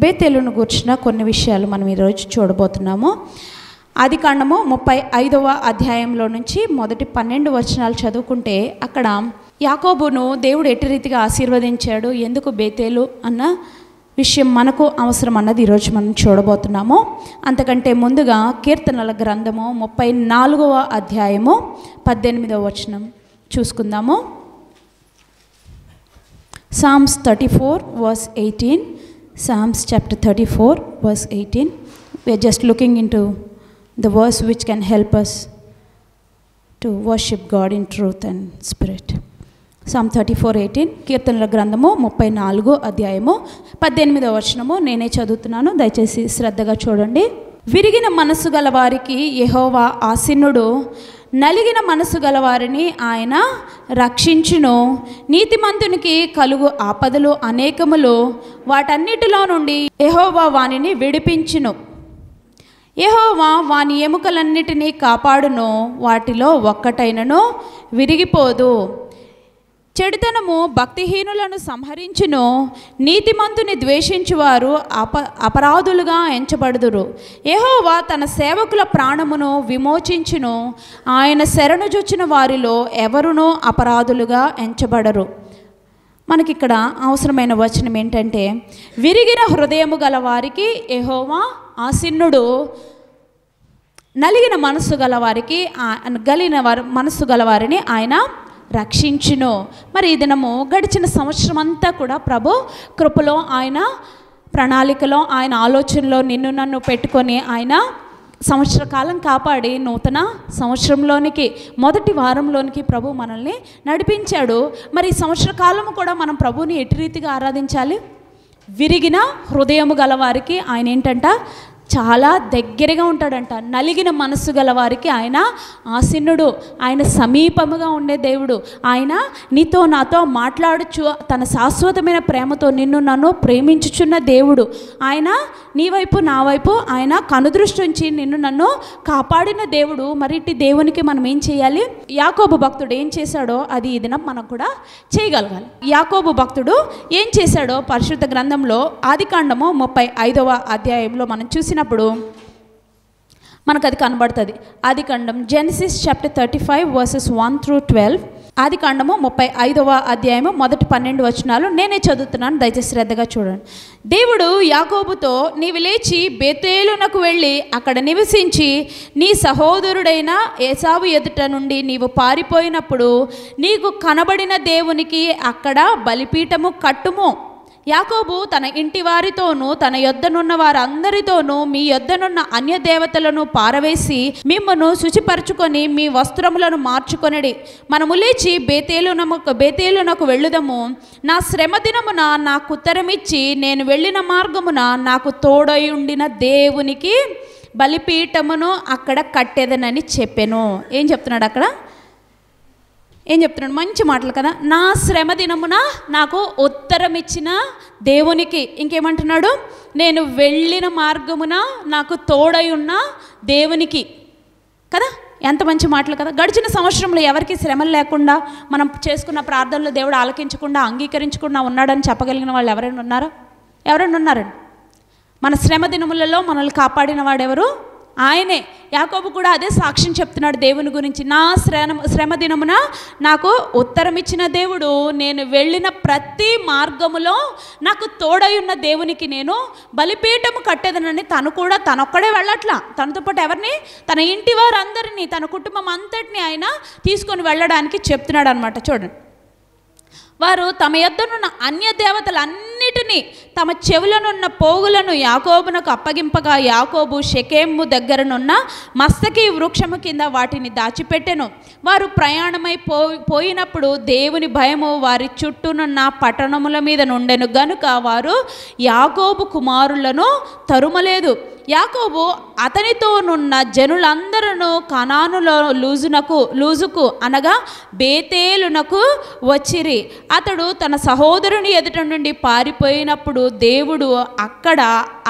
బేతేలును గూర్చిన కొన్ని విషయాలు మనం ఈరోజు చూడబోతున్నాము. ఆదికాండము 35వ అధ్యాయంలో నుంచి మొదటి 12 వచనాలు చదువుకుంటే అక్కడ యాకోబును దేవుడు ఎట్టి రీతిగా ఆశీర్వదించాడు, ఎందుకు బేతేలు అన్న విషయం మనకు అవసరం అన్నది ఈరోజు మనం చూడబోతున్నాము. అంతకంటే ముందుగా కీర్తనల గ్రంథము 34వ అధ్యాయము 18వ వచనం చూసుకుందాము. Psalms 34 verse 18. Psalms chapter 34 verse 18. We are just looking into the verse which can help us to worship God in truth and spirit. Psalm 34:18. కీర్తనల గ్రంథము 34 అధ్యాయము 18వ వచనము నేనే చదువుతున్నాను, దయచేసి శ్రద్ధగా చూడండి. విరిగిన మనసు గల వారికి యెహోవా ఆసీనుడు, నలిగిన మనసు గలవారిని ఆయన రక్షించును. నీతిమంతునికి కలుగు ఆపదలు అనేకములు, వాటన్నిటిలో నుండి యెహోవా వానిని విడిపించును. యెహోవా వాని ఎముకలన్నిటినీ కాపాడును, వాటిలో ఒక్కటైనను విరిగిపోదు. చెడుతనము భక్తిహీనులను సంహరించును, నీతిమంతుని ద్వేషించువారు అపరాధులుగా ఎంచబడుదురు. యెహోవా తన సేవకుల ప్రాణమును విమోచించును, ఆయన శరణుజొచ్చిన వారిలో ఎవరునూ అపరాధులుగా ఎంచబడరు. మనకిక్కడ అవసరమైన వచనం ఏంటంటే, విరిగిన హృదయము గల వారికి యెహోవా ఆసీనుడు, నలిగిన మనస్సు గలవారికి మనస్సు గలవారిని ఆయన రక్షించును. మరి ఈ దినము గడిచిన సంవత్సరం అంతా కూడా ప్రభు కృపలో, ఆయన ప్రణాళికలో, ఆయన ఆలోచనలో నిన్ను నన్ను పెట్టుకొని ఆయన సంవత్సర కాలం కాపాడి నూతన సంవత్సరంలోనికి మొదటి వారంలోనికి ప్రభు మనల్ని నడిపించాడు. మరి ఈ సంవత్సర కాలము కూడా మనం ప్రభుని ఎట్టి రీతిగా ఆరాధించాలి? విరిగిన హృదయము గలవారికి ఆయన ఏంటంట, చాలా దగ్గరగా ఉంటాడంట. నలిగిన మనస్సు గల వారికి ఆయన ఆసీనుడు, ఆయన సమీపముగా ఉండే దేవుడు. ఆయన నీతో నాతో మాట్లాడుచు తన శాశ్వతమైన ప్రేమతో నిన్ను నన్ను ప్రేమించుచున్న దేవుడు. ఆయన నీ వైపు నా వైపు ఆయన కనుదృష్టి ఉంచి నిన్ను నన్ను కాపాడిన దేవుడు. మరి ఇట్టి దేవునికి మనం ఏం చేయాలి? యాకోబు భక్తుడు ఏం చేశాడో అది ఈ దినం మనం కూడా చేయగలగాలి. యాకోబు భక్తుడు ఏం చేశాడో పరిశుద్ధ గ్రంథంలో ఆదికాండము 35వ అధ్యాయంలో మనం చూసినప్పుడు మనకు అది కనబడుతుంది. ఆదికాండం జెనసిస్ చాప్టర్ 35 verses 1 through 12. ఆదికాండము 35వ అధ్యాయము మొదటి 12 వచనాలు నేనే చదువుతున్నాను, దయచేసి శ్రద్ధగా చూడండి. దేవుడు యాకోబుతో, నీవు లేచి బేతేలునకు వెళ్ళి అక్కడ నివసించి నీ సహోదరుడైన ఏసావు ఎదుట నుండి నీవు పారిపోయినప్పుడు నీకు కనబడిన దేవునికి అక్కడ బలిపీఠము కట్టుము. యాకోబు తన ఇంటి వారితోనూ తన యొద్దనున్న వారందరితోనూ మీ యొద్దనున్న అన్య దేవతలను పారవేసి మిమ్మను శుచిపరచుకొని మీ వస్త్రములను మార్చుకొనడి. మనము లేచి బేతేలునకు వెళ్ళుదము. నా శ్రమ దినమున నాకు ఉత్తరమిచ్చి నేను వెళ్ళిన మార్గమున నాకు తోడయుండిన దేవునికి బలిపీఠమును అక్కడ కట్టేదనని చెప్పెను. ఏం చెప్తున్నాడు అక్కడ? ఏం చెప్తున్నాడు? మంచి మాటలు కదా. నా శ్రమ దినమున నాకు ఉత్తరం ఇచ్చిన దేవునికి. ఇంకేమంటున్నాడు? నేను వెళ్ళిన మార్గమున నాకు తోడై ఉన్న దేవునికి కదా. ఎంత మంచి మాటలు కదా. గడిచిన సంవత్సరంలో ఎవరికి శ్రమలు లేకుండా మనం చేసుకున్న ప్రార్థనలు దేవుడు ఆలకించకుండా అంగీకరించకుండా ఉన్నాడని చెప్పగలిగిన వాళ్ళు ఎవరైనా ఉన్నారా? ఎవరైనా ఉన్నారండి? మన శ్రమ దినములలో మనల్ని కాపాడిన వాడెవరు? ఆయనే. యాకోబు కూడా అదే సాక్ష్యం చెప్తున్నాడు దేవుని గురించి. నా శ్రమ దినమున నాకు ఉత్తరం ఇచ్చిన దేవుడు, నేను వెళ్ళిన ప్రతి మార్గములో నాకు తోడై ఉన్న దేవునికి నేను బలిపీఠము కట్టేదనని తనొక్కడే వెళ్ళట్లా. తనతో పాటు ఎవరిని? తన ఇంటి వారందరినీ, తన కుటుంబం అంతటిని ఆయన తీసుకొని వెళ్ళడానికి చెప్తున్నాడు అనమాట. చూడండి, వారు తమ యొద్దనున్న అన్య దేవతలన్నిటినీ తమ చెవులనున్న పోగులను యాకోబునకు అప్పగింపగా యాకోబు షెకెము దగ్గరనున్న మస్తకి వృక్షము కింద వాటిని దాచిపెట్టెను. వారు ప్రయాణమై పోయినప్పుడు దేవుని భయము వారి చుట్టూనున్న పట్టణముల మీద నుండెను గనుక వారు యాకోబు కుమారులను తరుమలేదు. యాకోబు అతనితోనున్న జనులందరూ కనానులో లూజుకు అనగా బేతేలునకు వచ్చిరి. అతడు తన సహోదరుని ఎదుట నుండి పారిపోయినప్పుడు దేవుడు అక్కడ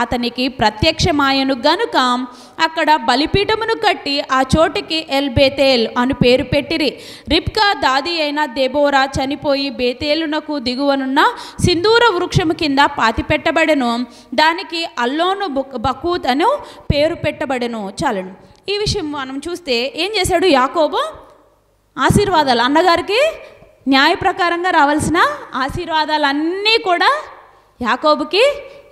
అతనికి ప్రత్యక్షమాయను గనుక అక్కడ బలిపీఠమును కట్టి ఆ చోటికి ఎల్ బేతేల్ అని పేరు పెట్టిరి. రిబ్కా దాది అయిన దెబోరా చనిపోయి బేతేలునకు దిగువనున్న సింధూర వృక్షము కింద పాతిపెట్టబడెను. దానికి అల్లోను బకూత్ అని పేరు పెట్టబడెను. చాలండి. ఈ విషయం మనం చూస్తే ఏం చేశాడు యాకోబు? ఆశీర్వాదాలు, అన్నగారికి న్యాయ ప్రకారంగా రావాల్సిన ఆశీర్వాదాలన్నీ కూడా యాకోబుకి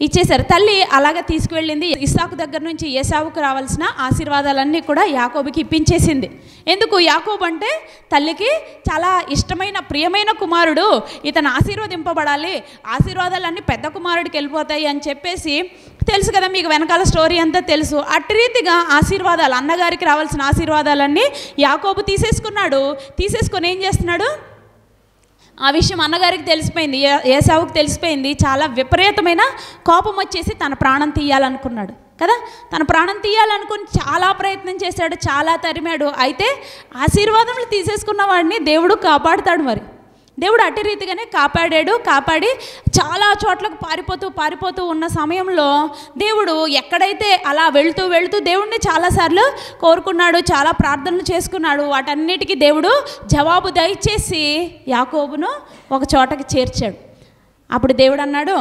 ఇచ్చేశారు. తల్లి అలాగే తీసుకువెళ్ళింది. ఇస్సాకు దగ్గర నుంచి ఏసావుకు రావాల్సిన ఆశీర్వాదాలన్నీ కూడా యాకోబుకి ఇప్పించేసింది. ఎందుకు? యాకోబు అంటే తల్లికి చాలా ఇష్టమైన ప్రియమైన కుమారుడు, ఇతను ఆశీర్వదింపబడాలి, ఆశీర్వాదాలన్నీ పెద్ద కుమారుడికి వెళ్ళిపోతాయి అని చెప్పేసి తెలుసు కదా మీకు, వెనకాల స్టోరీ అంతా తెలుసు. అట్టి రీతిగా ఆశీర్వాదాలు, అన్నగారికి రావాల్సిన ఆశీర్వాదాలన్నీ యాకోబు తీసేసుకున్నాడు. తీసేసుకొని ఏం చేస్తున్నాడు? ఆ విషయం అన్నగారికి తెలిసిపోయింది, ఏసావుకు తెలిసిపోయింది. చాలా విపరీతమైన కోపం వచ్చేసి తన ప్రాణం తీయాలనుకున్నాడు కదా. తన ప్రాణం తీయాలనుకుని చాలా ప్రయత్నం చేశాడు, చాలా తరిమాడు. అయితే ఆశీర్వాదములు తీసేసుకున్న వాడిని దేవుడు కాపాడుతాడు. మరి దేవుడు అట్టి రీతిగానే కాపాడి చాలా చోట్లకు పారిపోతూ ఉన్న సమయంలో దేవుడు ఎక్కడైతే అలా వెళుతూ దేవుడిని చాలాసార్లు కోరుకున్నాడు, చాలా ప్రార్థనలు చేసుకున్నాడు. వాటన్నిటికీ దేవుడు జవాబు దయచేసి యాకోబును ఒక చోటకి చేర్చాడు. అప్పుడు దేవుడు అన్నాడు,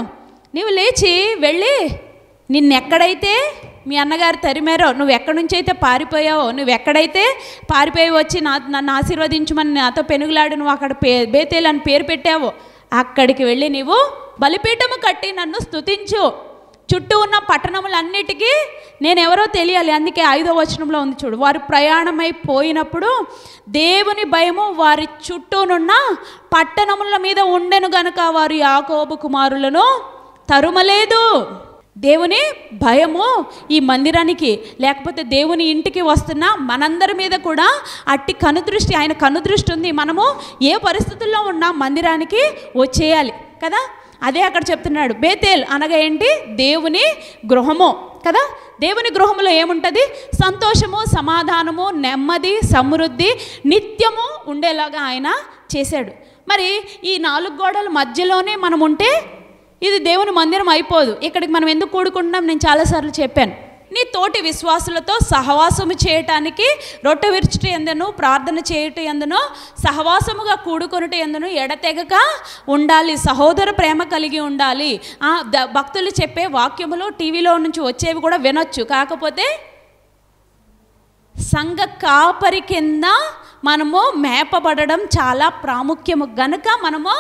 నీవు లేచి వెళ్ళి నిన్నెక్కడైతే మీ అన్నగారు తరిమారో, నువ్వు ఎక్కడి నుంచి అయితే పారిపోయావో, నువ్వు ఎక్కడైతే పారిపోయి వచ్చి నన్ను ఆశీర్వదించమని నాతో పెనుగులాడి నువ్వు అక్కడ బేతేలు అని పేరు పెట్టావో అక్కడికి వెళ్ళి నీవు బలిపీఠము కట్టి నన్ను స్తుతించు. చుట్టూ ఉన్న పట్టణములన్నిటికీ నేనెవరో తెలియాలి. అందుకే 5వ వచనంలో ఉంది చూడు, వారు ప్రయాణమైపోయినప్పుడు దేవుని భయము వారి చుట్టూనున్న పట్టణముల మీద ఉండెను గనుక వారు యాకోబు కుమారులను తరుమలేదు. దేవుని భయము ఈ మందిరానికి, లేకపోతే దేవుని ఇంటికి వస్తున్న మనందరి మీద కూడా అట్టి కనుదృష్టి, ఆయన కనుదృష్టి ఉంది. మనము ఏ పరిస్థితుల్లో ఉన్నా మందిరానికి వచ్చేయాలి కదా. అదే అక్కడ చెప్తున్నాడు. బేతేల్ అనగా ఏంటి? దేవుని గృహము కదా. దేవుని గృహంలో ఏముంటుంది? సంతోషము, సమాధానము, నెమ్మది, సమృద్ధి నిత్యము ఉండేలాగా ఆయన చేశాడు. మరి ఈ 4 గోడల మధ్యలోనే మనం ఉంటే ఇది దేవుని మందిరం అయిపోదు. ఇక్కడికి మనం ఎందుకు కూడుకుంటున్నాం నేను చాలాసార్లు చెప్పాను. నీ తోటి విశ్వాసులతో సహవాసము చేయటానికి, రొట్టె విరుచుట యందును, ప్రార్థన చేయుట యందును, సహవాసముగా కూడుకొనుట యందును ఎడతెగక ఉండాలి. సహోదర ప్రేమ కలిగి ఉండాలి. భక్తులు చెప్పే వాక్యములు టీవీలో నుంచి వచ్చేవి కూడా వినొచ్చు. కాకపోతే సంఘ కాపరి కింద మనము మేపబడడం చాలా ప్రాముఖ్యము గనుక మనము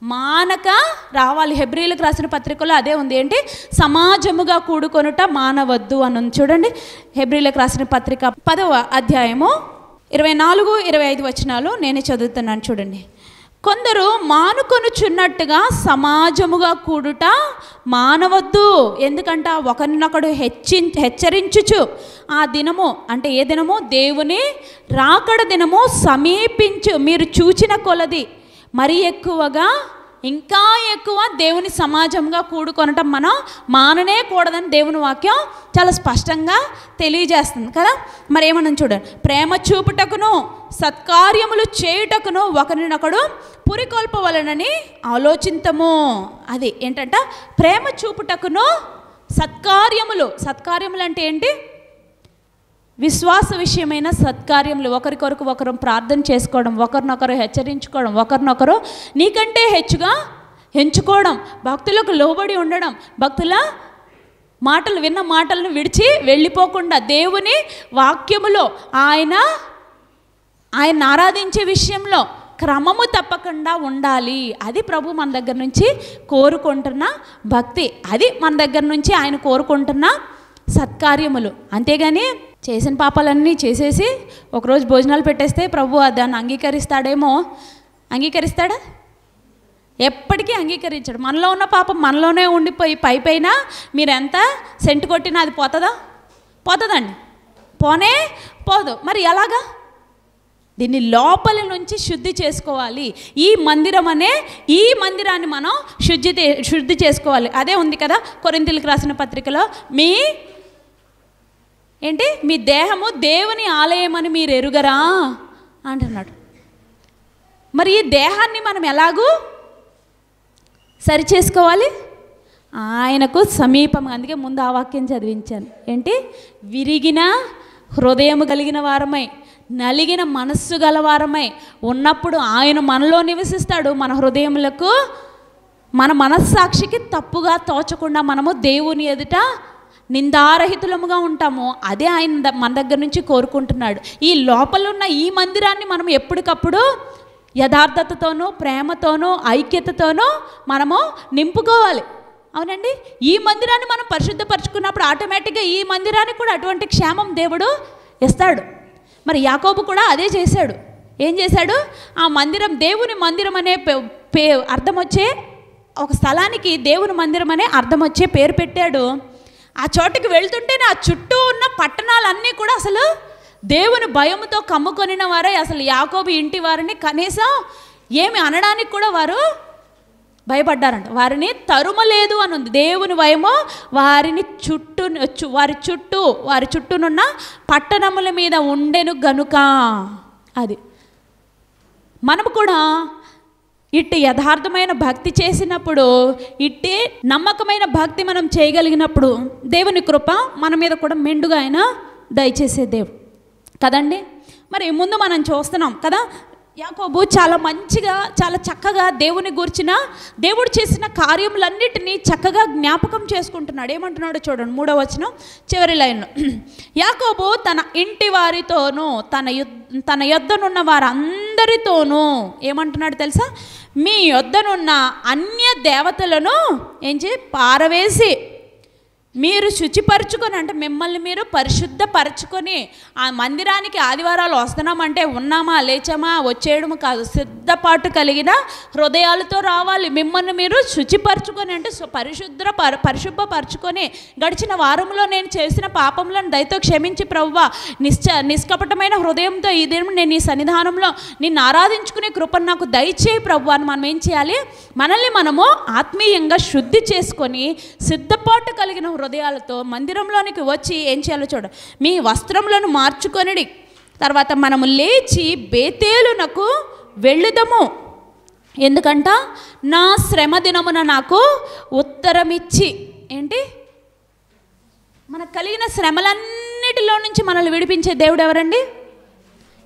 మానక రావాలి. హెబ్రీలకు రాసిన పత్రికలో అదే ఉంది. ఏంటి? సమాజముగా కూడుకొనుట మానవద్దు అని చూడండి. హెబ్రీలకు రాసిన పత్రిక 10వ అధ్యాయము 24-25 వచనాలు నేనే చదువుతున్నాను చూడండి. కొందరు మానుకొనుచున్నట్టుగా సమాజముగా కూడుట మానవద్దు. ఎందుకంటే ఒకరినొకడు హెచ్చరించుచు ఆ దినము, అంటే ఏ దినము? దేవుని రాకడ దినము సమీపించు. మీరు చూచిన కొలది మరి ఎక్కువగా, ఇంకా ఎక్కువ దేవుని సమాజంగా కూడుకొనటం మనం మాననే కూడదని దేవుని వాక్యం చాలా స్పష్టంగా తెలియజేస్తుంది కదా. మరి ఏమన్నా చూడండి, ప్రేమ చూపుటకును సత్కార్యములు చేయుటకును ఒకరినొకడు పురికొల్పవలనని ఆలోచింతము. అది ఏంటంట? ప్రేమ చూపుటకును సత్కార్యములు అంటే ఏంటి? విశ్వాస విషయమైన సత్కార్యములు, ఒకరికొరకు ఒకరు ప్రార్థన చేసుకోవడం, ఒకరినొకరు హెచ్చరించుకోవడం, ఒకరినొకరు నీకంటే హెచ్చుగా ఎంచుకోవడం, భక్తులకు లోబడి ఉండడం, భక్తుల మాటలు విన్న మాటలను విడిచి వెళ్ళిపోకుండా దేవుని వాక్యములో ఆయన ఆరాధించే విషయంలో క్రమము తప్పకుండా ఉండాలి. అది ప్రభు మన దగ్గర నుంచి కోరుకుంటున్న భక్తి, అది మన దగ్గర నుంచి ఆయన కోరుకుంటున్న సత్కార్యములు. అంతేగాని చేసిన పాపాలన్నీ చేసేసి ఒకరోజు భోజనాలు పెట్టేస్తే ప్రభు దాన్ని అంగీకరిస్తాడేమో? అంగీకరిస్తాడా? ఎప్పటికీ అంగీకరించాడు. మనలో ఉన్న పాపం మనలోనే ఉండిపోయి పైపైన మీరు ఎంత సెంటు కొట్టినా అది పోతుందండి, పోనే పోదు. మరి ఎలాగా? దీన్ని లోపలి నుంచి శుద్ధి చేసుకోవాలి. ఈ మందిరాన్ని మనం శుద్ధి చేసుకోవాలి. అదే ఉంది కదా కొరింథీయులకు రాసిన పత్రికలో, మీ దేహము దేవుని ఆలయమని మీరు ఎరుగరా అంటున్నాడు. మరి ఈ దేహాన్ని మనం ఎలాగూ సరి చేసుకోవాలి? ఆయనకు సమీపం. అందుకే ముందు ఆ వాక్యం చదివించాను. ఏంటి? విరిగిన హృదయము కలిగిన వారమై, నలిగిన మనస్సు గలవారమై ఉన్నప్పుడు ఆయన మనలో నివసిస్తాడు. మన హృదయములకు, మన మనస్సాక్షికి తప్పుగా తోచకుండా మనము దేవుని ఎదుట నిందారహితులముగా ఉంటాము. అదే ఆయన మన దగ్గర నుంచి కోరుకుంటున్నాడు. ఈ లోపల ఉన్న ఈ మందిరాన్ని మనం ఎప్పటికప్పుడు యథార్థతతోనూ, ప్రేమతోనూ, ఐక్యతతోనూ మనము నింపుకోవాలి. అవునండి. ఈ మందిరాన్ని మనం పరిశుద్ధపరచుకున్నప్పుడు ఆటోమేటిక్గా ఈ మందిరానికి కూడా అటువంటి క్షేమం దేవుడు ఇస్తాడు. మరి యాకోబు కూడా అదే చేశాడు. ఏం చేశాడు? ఆ మందిరం, దేవుని మందిరం అనే అర్థం వచ్చే ఒక స్థలానికి దేవుని మందిరం అనే అర్థం వచ్చే పేరు పెట్టాడు. ఆ చోటుకి వెళ్తుంటేనే ఆ చుట్టూ ఉన్న పట్టణాలన్నీ కూడా అసలు దేవుని భయముతో కమ్ముకొనిన వారే. అసలు యాకోబు ఇంటి వారిని కనీసం ఏమి అనడానికి కూడా వారు భయపడ్డారంట. వారిని తరుమలేదు అని ఉంది. దేవుని భయము వారి చుట్టూనున్న పట్టణముల మీద ఉండెను గనుక. అది మనము కూడా ఇట్టి యథార్థమైన భక్తి చేసినప్పుడు, ఇట్టి నమ్మకమైన భక్తి మనం చేయగలిగినప్పుడు దేవుని కృప మన మీద కూడా మెండుగా ఆయన దయచేసే దేవుడు కదండి. మరి ముందు మనం చూస్తున్నాం కదా, యాకోబు చాలా మంచిగా, చాలా చక్కగా దేవుని గూర్చిన, దేవుడు చేసిన కార్యములన్నిటినీ చక్కగా జ్ఞాపకం చేసుకుంటున్నాడు. ఏమంటున్నాడో చూడండి, 3వ వచనం చివరి లైన్లో. యాకోబు తన ఇంటి వారితోనూ తన యొద్దనున్న వారందరితోనూ ఏమంటున్నాడు తెలుసా? మీ యొద్దనున్న అన్య దేవతలను పారవేసి మీరు శుచిపరచుకొని, అంటే మిమ్మల్ని మీరు పరిశుద్ధపరచుకొని, ఆ మందిరానికి ఆదివారాలు వస్తున్నామంటే ఉన్నామా లేచామా వచ్చేయడం కాదు, సిద్ధపాటు కలిగిన హృదయాలతో రావాలి. మిమ్మల్ని మీరు శుచిపరచుకొని, అంటే పరిశుభ్రపరచుకొని, గడిచిన వారంలో నేను చేసిన పాపములను దయతో క్షమించి ప్రభువా, నిష్కపటమైన హృదయంతో ఈ దినం నేను ఈ సన్నిధానంలో నిన్ను ఆరాధించుకునే కృపను నాకు దయచేయి ప్రభువా అని మనం ఏం చేయాలి? మనల్ని మనము ఆత్మీయంగా శుద్ధి చేసుకొని సిద్ధపాటు కలిగిన హృదయాలతో మందిరంలోనికి వచ్చి ఏం చేయాలో చూడ, మీ వస్త్రములను మార్చుకొనిడి, తర్వాత మనము లేచి బేతేలునకు వెళ్ళుదము, ఎందుకంట నా శ్రమ దినమున నాకు ఉత్తరమిచ్చి. ఏంటి? మనకు కలిగిన శ్రమలన్నిటిలో నుంచి మనల్ని విడిపించే దేవుడు ఎవరండి?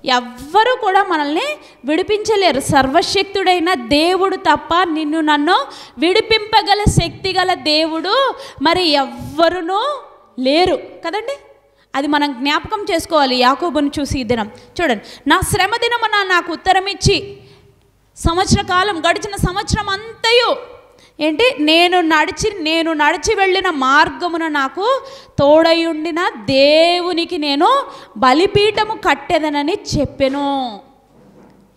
ఎవ్వరూ కూడా మనల్ని విడిపించలేరు. సర్వశక్తుడైన దేవుడు తప్ప నిన్ను నన్ను విడిపింపగల శక్తి గల దేవుడు మరి ఎవ్వరునూ లేరు కదండి. అది మనం జ్ఞాపకం చేసుకోవాలి. యాకోబును చూసి ఈ దినం చూడండి, నా శ్రమ దినమున నాకు ఉత్తరం ఇచ్చి, సంవత్సర కాలం గడిచిన సంవత్సరం అంతయు ఏంటి నేను నడిచి వెళ్ళిన మార్గమున నాకు తోడయుండిన దేవునికి నేను బలిపీఠము కట్టెదనని చెప్పెను.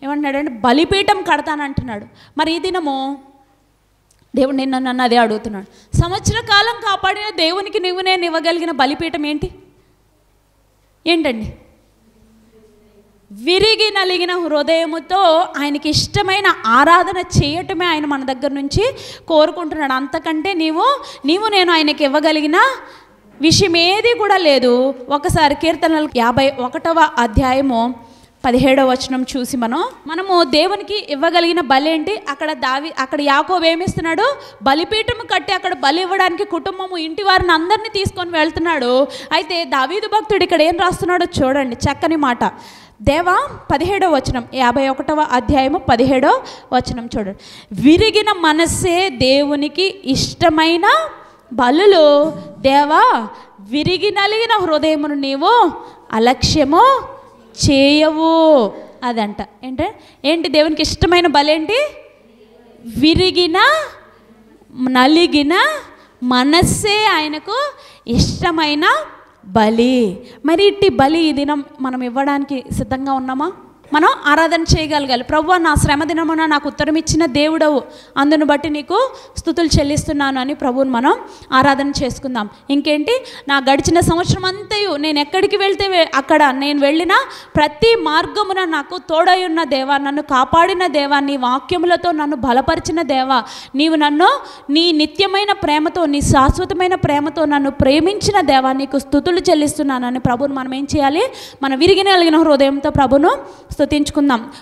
ఏమంటున్నాడంటే బలిపీఠం కడతానంటున్నాడు. మరి ఈ దినము దేవుడు నన్ను అదే అడుగుతున్నాడు. సంవత్సర కాలం కాపాడిన దేవునికి నేను ఇవ్వగలిగిన బలిపీఠం ఏంటండి? విరిగి నలిగిన హృదయముతో ఆయనకి ఇష్టమైన ఆరాధన చేయటమే ఆయన మన దగ్గర నుంచి కోరుకుంటున్నాడు. అంతకంటే నీవు నేను ఆయనకి ఇవ్వగలిగిన విషయం ఏది కూడా లేదు. ఒకసారి కీర్తనలు 51వ అధ్యాయము 17వ వచనం చూసి మనము దేవునికి ఇవ్వగలిగిన బలి ఏంటి? అక్కడ యాకోబు ఏమిస్తున్నాడు? బలిపీఠము కట్టి అక్కడ బలి ఇవ్వడానికి కుటుంబము ఇంటి వారిని అందరినీ తీసుకొని వెళ్తున్నాడు. అయితే దావీదు భక్తుడు ఇక్కడ ఏం రాస్తున్నాడో చూడండి, చక్కని మాట. దేవా 17వ వచనం, 51వ అధ్యాయము 17వ వచనం చూడండి. విరిగిన మనస్సే దేవునికి ఇష్టమైన బలులు, దేవా విరిగి నలిగిన హృదయమును నీవు అలక్ష్యము చేయవు అదంట. ఏంటి దేవునికి ఇష్టమైన బలేంటి? విరిగిన నలిగిన మనస్సే ఆయనకు ఇష్టమైన బలి. మరి ఇట్టి బలి ఈ దినం మనం ఇవ్వడానికి సిద్ధంగా ఉన్నామా? మనం ఆరాధన చేయగలగాలి. ప్రభువా నా శ్రమ దినమున నాకు ఉత్తరం ఇచ్చిన దేవుడవు, అందును బట్టి నీకు స్తుతులు చెల్లిస్తున్నాను అని ప్రభువుని మనం ఆరాధన చేసుకుందాం. ఇంకేంటి? నా గడిచిన సంవత్సరం అంతయు నేను ఎక్కడికి వెళ్తే అక్కడ నేను వెళ్ళిన ప్రతి మార్గమున నాకు తోడై ఉన్న దేవా, నన్ను కాపాడిన దేవా, నీ వాక్యములతో నన్ను బలపరిచిన దేవా, నీవు నన్ను నీ నిత్యమైన ప్రేమతో, నీ శాశ్వతమైన ప్రేమతో నన్ను ప్రేమించిన దేవా, నీకు స్తుతులు చెల్లిస్తున్నానని ప్రభువుని మనం ఏం చేయాలి? మన విరిగిన కలిగిన హృదయంతో ప్రభును స్తుతించుకుందాం.